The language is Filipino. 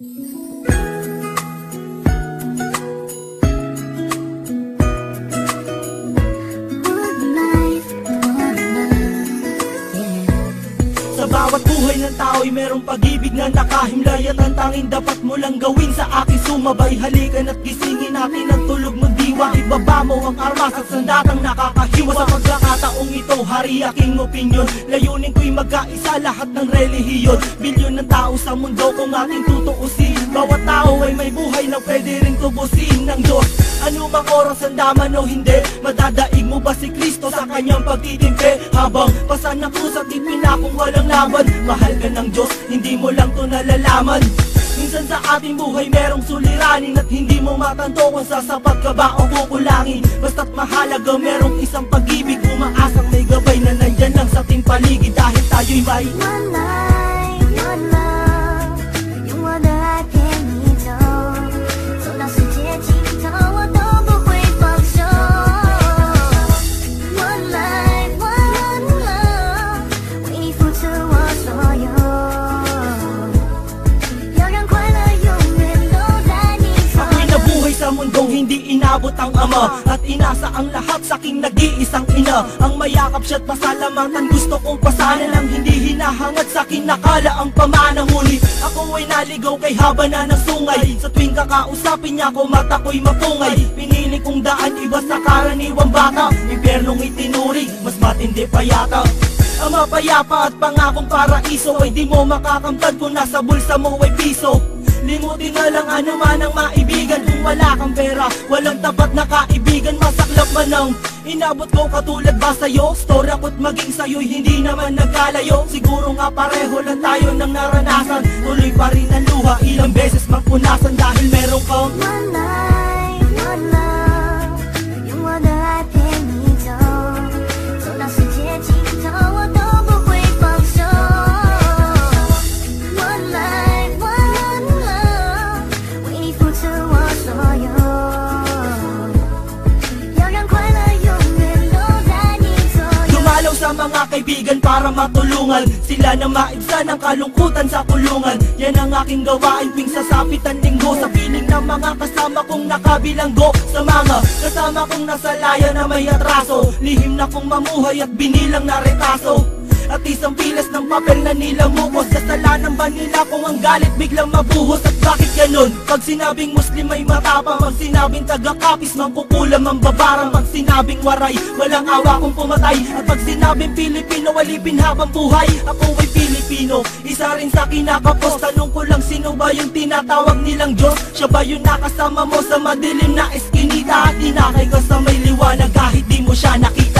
Sa bawat buhay ng tao'y merong pag-ibig na nakahimlay, at ang tanging dapat mo lang gawin sa akin sumabay. Halikan at gisingin natin ang tulog mong diwa. Ibaba mo ang armas at sandatang nakakahiwa. Sa pagkakataong ito, hari aking opinyon. Layunin ko'y magkaisa lahat ng relihiyon. Bilyon ng tao sa mundo kung ating tutuusin. Bawat tao ay may buhay na pwede rin tubusin ng Diyos. Ano mang oras ang daman o hindi, madadaig mo ba si Kristo sa kanyang pagtitimpi? Habang pasan ng krus at ipinakong walang laban, mahal ka ng Diyos, hindi mo lang to nalalaman. Minsan sa ating buhay merong suliranin, at hindi mo matanto kung sasapat ka ba o kukulangin. Basta't mahalaga merong isang pag-ibig, umaasang may gabay na nandyan lang sa ating paligid. Dahil tayo'y may one life, one love， 用我的爱陪你走，走到世界尽头我都不会放手。One life, one love， 为你付出我所有，要让快乐永远都在你左右。 Ako'y nabuhay sa mundong hindi inabot ang ama, at inasa ang lahat sa aking nag-iisang ina. Ang mayakap siya't pasalamatan, gusto kong pasanan ang hindi hinahangad sa akin nakala ang pamana. Ngunit ako ay naligaw kay haba na ng sungay. Sa tuwing kakausapin niya ko, mata ko'y mapungay. Pinili kong daan, iba sa karaniwang bata. Impyernong itinuring, mas matindi pa yata. Ang mapayapa at pangakong paraiso ay di mo makakamtan kung nasa bulsa mo ay piso. Limutin na lang anuman ang maibigan. Kung wala kang pera, walang tapat na kaibigan. Masaklap man ang inabot ko, katulad ba sa'yo? Story ako't maging sa'yo'y hindi naman nagkalayo. Siguro nga pareho lang tayo ng naranasan. Tuloy pa rin ang luha, ilang beses magpunasan. Dahil meron kang One life, one love， 用我的爱陪你走，走到世界尽头我都不会放手。One life, one love， 为你付出我所有，要让快乐永远都在你左右。 Dumalaw sa mga kaibigan para matulungan sila na maibsan ang kalungkutan sa kulungan. Yan ang aking gawain tuwing sasapit ang linggo. Sa piling ng mga kasama kong nakabilanggo, sa mga kasama kong nasa laya na may atraso. Lihim na kong mamuhay at binilang na retaso. At isang pilas ng papel na nilamukos. Kasalanan ba nila kung ang galit biglang mabuhos? At bakit ganun? Pag sinabing Muslim ay matapang, pag sinabing taga-kapis mangkukulam ang babarang, pag sinabing waray walang awa kung pumatay, at pag sinabing Pilipino walipin habang buhay. Ako ay Pilipino, isa rin sa kinakapos. Tanong ko lang, sino ba yung tinatawag nilang Diyos? Siya ba yung nakasama mo sa madilim na eskinita, at inakay ka sa may liwanag kahit di mo siya nakita?